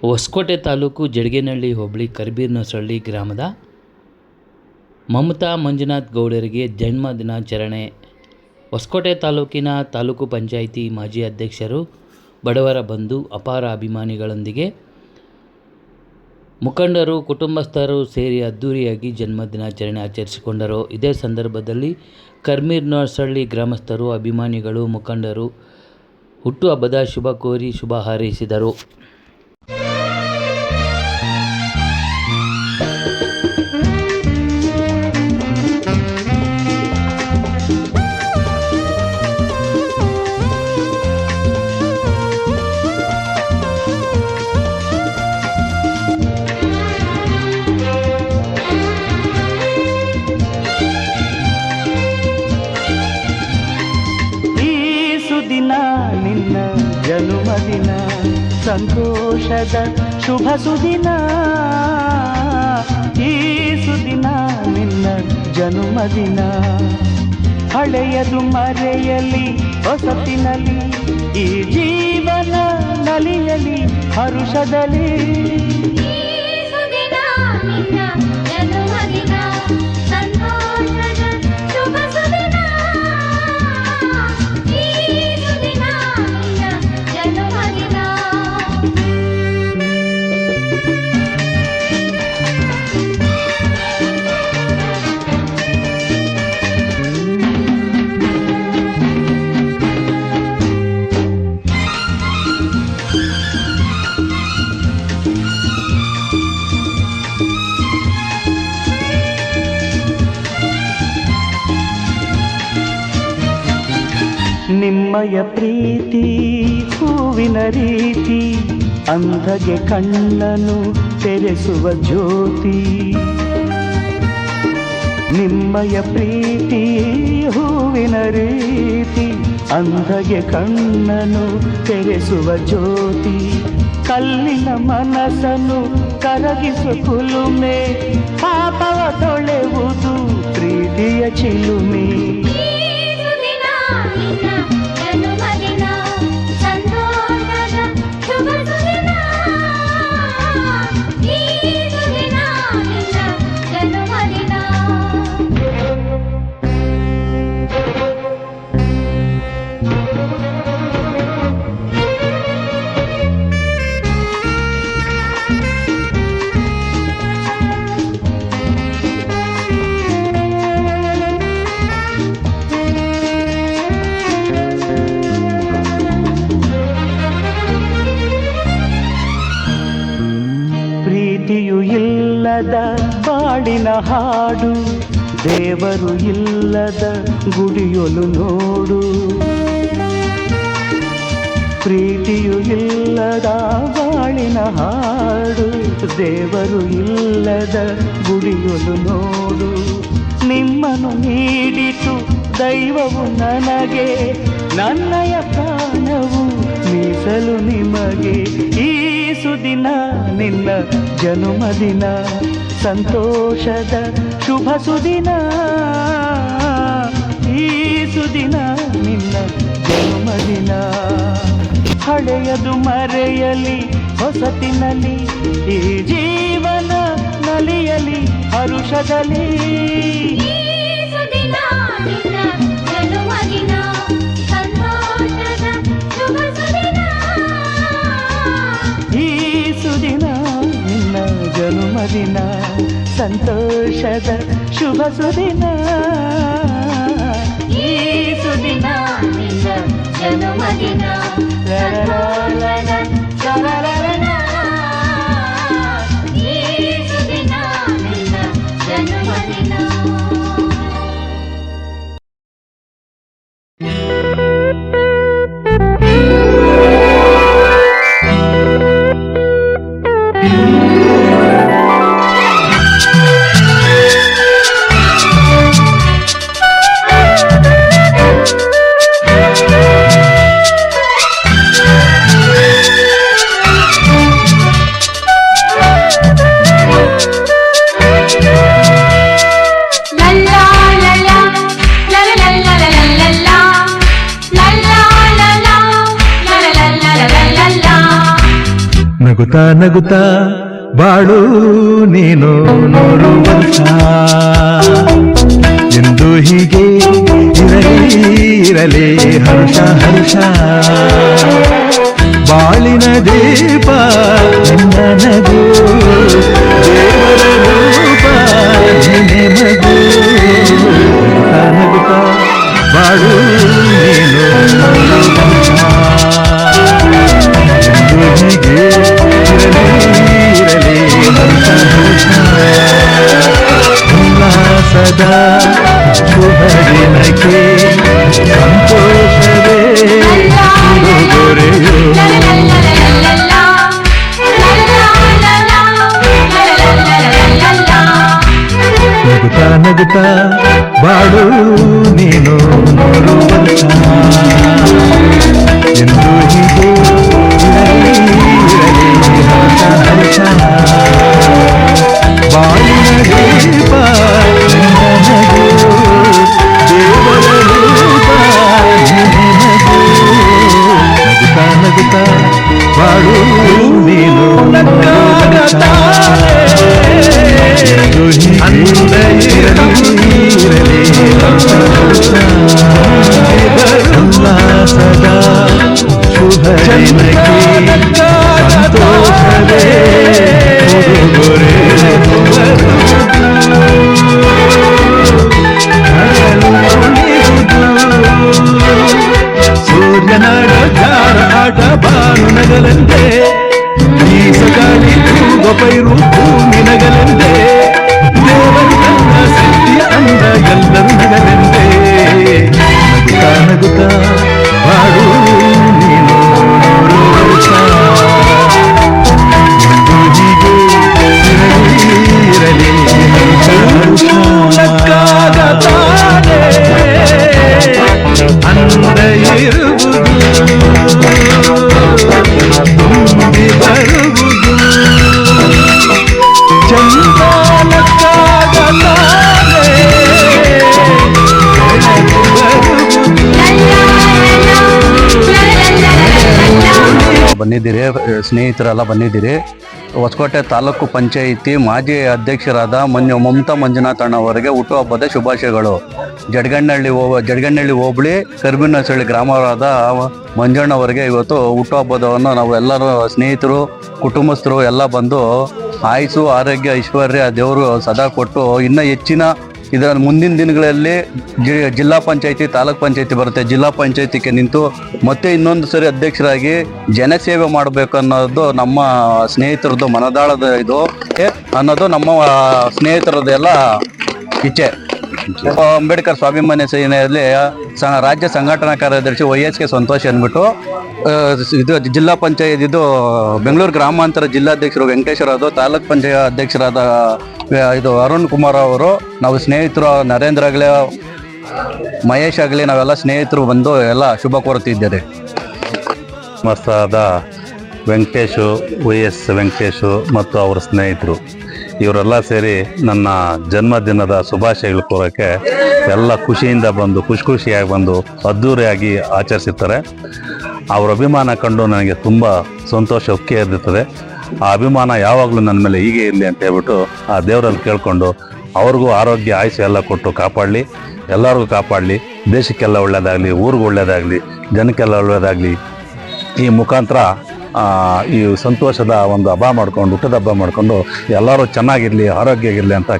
ಹೊಸಕೋಟೆ ತಾಲೂಕು ಜಡಗೇನಹಳ್ಳಿ ಹೋಬಳಿ ಕರ್ಬೀರ್ನಸಳ್ಳಿ ಗ್ರಾಮದ ಮಮತಾ ಮಂಜುನಾಥ್ ಗೌಡರಿಗೆ ಜನ್ಮ ದಿನಾಚರಣೆ. ಹೊಸಕೋಟೆ ತಾಲೂಕಿನ ತಾಲೂಕು ಪಂಚಾಯಿತಿ ಮಾಜಿ ಅಧ್ಯಕ್ಷರು, ಬಡವರ ಬಂಧು, ಅಪಾರ ಅಭಿಮಾನಿಗಳೊಂದಿಗೆ ಮುಖಂಡರು, ಕುಟುಂಬಸ್ಥರು ಸೇರಿ ಅದ್ದೂರಿಯಾಗಿ ಜನ್ಮ ದಿನಾಚರಣೆ ಆಚರಿಸಿಕೊಂಡರು. ಇದೇ ಸಂದರ್ಭದಲ್ಲಿ ಕರ್ಬೀರ್ನಸಳ್ಳಿ ಗ್ರಾಮಸ್ಥರು, ಅಭಿಮಾನಿಗಳು, ಮುಖಂಡರು ಹುಟ್ಟುಹಬ್ಬದ ಶುಭ ಕೋರಿ ಶುಭ ಹಾರೈಸಿದರು. ನಿನ್ನ ಜನ್ಮದಿನ ಸಂತೋಷದ ಶುಭ ಸುದಿನ, ಈ ಸುದಿನ ನಿನ್ನ ಜನ್ಮದಿನ. ಹಳೆಯದು ಮರೆಯಲಿ ಹೊಸತಿನಲ್ಲಿ, ಈ ಜೀವನ ನಲಿಯಲಿ ಹರುಷದಲ್ಲಿ. ನಿಮ್ಮಯ ಪ್ರೀತಿ ಹೂವಿನ ರೀತಿ, ಅಂಧಗೆ ಕಣ್ಣನು ತೆರೆಸುವ ಜ್ಯೋತಿ. ನಿಮ್ಮಯ ಪ್ರೀತಿ ಹೂವಿನ ರೀತಿ, ಅಂಧಗೆ ಕಣ್ಣನು ತೆರೆಸುವ ಜ್ಯೋತಿ. ಕಲ್ಲಿನ ಮನಸ್ಸನ್ನು ಕರಗಿಸು ಕುಲುಮೆ, ಪಾಪವ ತೊಳೆವುದು ಪ್ರೀತಿಯ ಚಿಲುಮೆ. ಪ್ರೀತಿಯು ಇಲ್ಲದ ಬಾಳಿನ ಹಾಡು, ದೇವರು ಇಲ್ಲದ ಗುಡಿಯೊಲು ನೋಡು. ಪ್ರೀತಿಯು ಇಲ್ಲದ ಬಾಳಿನ ಹಾಡು, ದೇವರು ಇಲ್ಲದ ಗುಡಿಯೊಲು ನೋಡು. ನಿಮ್ಮನ್ನು ನೀಡಿತು ದೈವವು ನನಗೆ, ನನ್ನಯ ಪ್ರಾಣವು ಮೀಸಲು ನಿಮಗೆ. ಈ ಸುದಿನ ನಿನ್ನ ಜನ್ಮದಿನ ಸಂತೋಷದ ಶುಭ ಸುದಿನ, ಈ ಸುದಿನ ನಿನ್ನ ಜನ್ಮದಿನ. ಹಳೆಯದು ಮರೆಯಲಿ ಹೊಸತಿನಲ್ಲಿ, ಈ ಜೀವನ ನಲಿಯಲಿ ಹರುಷದಲ್ಲಿ. ಈ ಸುದಿನ ನಿನ್ನ ಜನ್ಮದಿನ ಸಂತೋಷದ ಶುಭ ಸುದಿನ, ಈ ಸುದಿನ ನಿನ್ನ ಜನ್ಮದಿನ. ಈ ಸುದಿನ ನಿನ್ನ ಜನ್ಮದಿನ. ನಗುತ್ತಾ ನಗುತ್ತಾ ಬಾಳು ನೀನು 100 ವರ್ಷ ಎಂದು ಹೀಗೆ ಇರಲಿ ಹರ್ಷ ಹರ್ಷ ಬಾಳಿನ ದೀಪ ನಿನ್ನ ನಗು ದೇವರ ರೂಪ ನಿನ್ನೆ ಮಗು ನಗುತ್ತಾ ನಗುತ್ತಾ ಬಾಳು ನೀನು 100 ವರ್ಷ ಎಂದು ಹೀಗೆ ಇರಲಿ ಹರ್ಷ ಹರ್ಷ ಉಲ್ಲಾಸದ ಶುಭ ದಿನಕ್ಕೆ ಸಂತೋಷವೇ ಉಡುಗೊರೆಯು ನಗುತ್ತಾ ನಗುತ್ತಾ ಬಾಳು ನೀನು 100 ವರ್ಷ ಎಂದು ಹೀಗೆ ಇರಲಿ ಹರ್ಷ ಹರ್ಷ ಬಾಳಿನ ದೀಪ ನಿನ್ನ ನಗು ದೇವರ ರೂಪ ನಿನ್ನೆ ಮಗು ನಗುತ್ತಾ ನಗುತ್ತಾ ಬಾಳು ನೀನು 100 ವರ್ಷ ಎಂದು ಹೀಗೆ ಇರಲಿ ಹರ್ಷ ಹರ್ಷ ಉಲ್ಲಾಸದ ಶುಭ ದಿನಕ್ಕೆ ಸಂತೋಷವೇ ಉಡುಗೊರೆ ಸೂರ್ಯನಾಡ ಜಾರ ಆಟ ಬಾನು ನಗಲೆಂದೆ ಬೀಸಗಾಳಿ ತೂಗ ಪೈರು ಭೂಮಿ ನಗಲೆಂದೆ ದೇವರು ತನ್ನ ಶಕ್ತಿಯ ಅಂದ ಎಲ್ಲರೂ ನಗಲೆಂದೆ ನಗುತ್ತಾ ನಗುತ್ತಾ ಬಾಳು ನೀನು 100 ವರ್ಷ ಎಂದು ಹೀಗೆ ಇರಲಿ ಹರ್ಷ ಹರ್ಷ ಅಂದ ಇರುವುದು ತುಂಬಿ ಬರುವುದು ಬಂದಿದ್ದೀರಿ, ಸ್ನೇಹಿತರೆಲ್ಲ ಬಂದಿದ್ದೀರಿ. ಹೊಸಕೋಟೆ ತಾಲೂಕು ಪಂಚಾಯಿತಿ ಮಾಜಿ ಅಧ್ಯಕ್ಷರಾದ ಮಮತಾ ಮಂಜುನಾಥ್ ಅಣ್ಣವರಿಗೆ ಹುಟ್ಟುಹಬ್ಬದ ಶುಭಾಶಯಗಳು. ಜಡಗಣ್ಣಹಳ್ಳಿ ಹೋಬಳಿ ಕರ್ಬಿನಸಳ್ಳಿ ಗ್ರಾಮವಾದ ಮಂಜಣ್ಣವರಿಗೆ ಇವತ್ತು ಹುಟ್ಟುಹಬ್ಬದವನ್ನು ನಾವು ಎಲ್ಲರೂ ಸ್ನೇಹಿತರು ಕುಟುಂಬಸ್ಥರು ಎಲ್ಲ ಬಂದು ಆಯುಸ್ಸು ಆರೋಗ್ಯ ಐಶ್ವರ್ಯ ದೇವರು ಸದಾ ಕೊಟ್ಟು ಇನ್ನೂ ಹೆಚ್ಚಿನ ಇದರ ಮುಂದಿನ ದಿನಗಳಲ್ಲಿ ಜಿಲ್ಲಾ ಪಂಚಾಯತಿ ತಾಲೂಕ್ ಪಂಚಾಯತಿ ಬರುತ್ತೆ. ಜಿಲ್ಲಾ ಪಂಚಾಯತಿಗೆ ನಿಂತು ಮತ್ತೆ ಇನ್ನೊಂದು ಸರಿ ಅಧ್ಯಕ್ಷರಾಗಿ ಜನಸೇವೆ ಮಾಡಬೇಕು ಅನ್ನೋದು ನಮ್ಮ ಸ್ನೇಹಿತರದ್ದು ಮನದಾಳದ ಇದು ಅನ್ನೋದು ನಮ್ಮ ಸ್ನೇಹಿತರದ್ದೆಲ್ಲ ಇಚ್ಛೆ. ಅಂಬೇಡ್ಕರ್ ಸ್ವಾಭಿಮಾನ್ಯ ಸೇನೆಯಲ್ಲಿ ರಾಜ್ಯ ಸಂಘಟನಾ ಕಾರ್ಯದರ್ಶಿ YSK ಸಂತೋಷ್ ಅಂದ್ಬಿಟ್ಟು ಇದು ಜಿಲ್ಲಾ ಪಂಚಾಯತ್ ಇದು ಬೆಂಗಳೂರು ಗ್ರಾಮಾಂತರ ಜಿಲ್ಲಾಧ್ಯಕ್ಷರು ವೆಂಕಟೇಶ್ವರ ತಾಲೂಕ್ ಪಂಚಾಯತ್ ಅಧ್ಯಕ್ಷರಾದ ಇದು ಅರುಣ್ ಕುಮಾರ್ ಅವರು, ನಾವು ಸ್ನೇಹಿತರು ನರೇಂದ್ರ ಆಗಲಿ ಮಹೇಶ್ ಆಗಲಿ ನಾವೆಲ್ಲ ಸ್ನೇಹಿತರು ಬಂದು ಎಲ್ಲ ಶುಭ ಕೋರುತ್ತಿದ್ದೇವೆ. ಮಸ್ತಾದ ವೆಂಕಟೇಶು YS ವೆಂಕಟೇಶು ಮತ್ತು ಅವರ ಸ್ನೇಹಿತರು ಇವರೆಲ್ಲ ಸೇರಿ ನನ್ನ ಜನ್ಮದಿನದ ಶುಭಾಶಯಗಳು ಕೋರೋಕ್ಕೆ ಎಲ್ಲ ಖುಷಿಯಿಂದ ಬಂದು ಖುಷಿಯಾಗಿ ಬಂದು ಅದ್ಧೂರಿಯಾಗಿ ಆಚರಿಸಿರ್ತಾರೆ. ಅವರ ಅಭಿಮಾನ ಕಂಡು ನನಗೆ ತುಂಬ ಸಂತೋಷ ಉಕ್ಕಿ ಇರುತ್ತದೆ. ಆ ಅಭಿಮಾನ ಯಾವಾಗಲೂ ನನ್ನ ಮೇಲೆ ಹೀಗೆ ಇರಲಿ ಅಂತ ಹೇಳ್ಬಿಟ್ಟು ಆ ದೇವರಲ್ಲಿ ಕೇಳಿಕೊಂಡು ಅವ್ರಿಗೂ ಆರೋಗ್ಯ ಆಯುಷ್ಯ ಎಲ್ಲ ಕೊಟ್ಟು ಕಾಪಾಡಲಿ, ಎಲ್ಲರಿಗೂ ಕಾಪಾಡಲಿ, ದೇಶಕ್ಕೆಲ್ಲ ಒಳ್ಳೆಯದಾಗಲಿ, ಊರಿಗೂ ಒಳ್ಳೆಯದಾಗಲಿ, ಜನಕ್ಕೆಲ್ಲ ಒಳ್ಳೆಯದಾಗಲಿ. ಈ ಮುಖಾಂತರ ಈ ಸಂತೋಷದ ಒಂದು ಹಬ್ಬ ಮಾಡ್ಕೊಂಡು ಹುಟ್ಟದ ಹಬ್ಬ ಮಾಡಿಕೊಂಡು ಎಲ್ಲರೂ ಚೆನ್ನಾಗಿರಲಿ, ಆರೋಗ್ಯ ಆಗಿರಲಿ ಅಂತ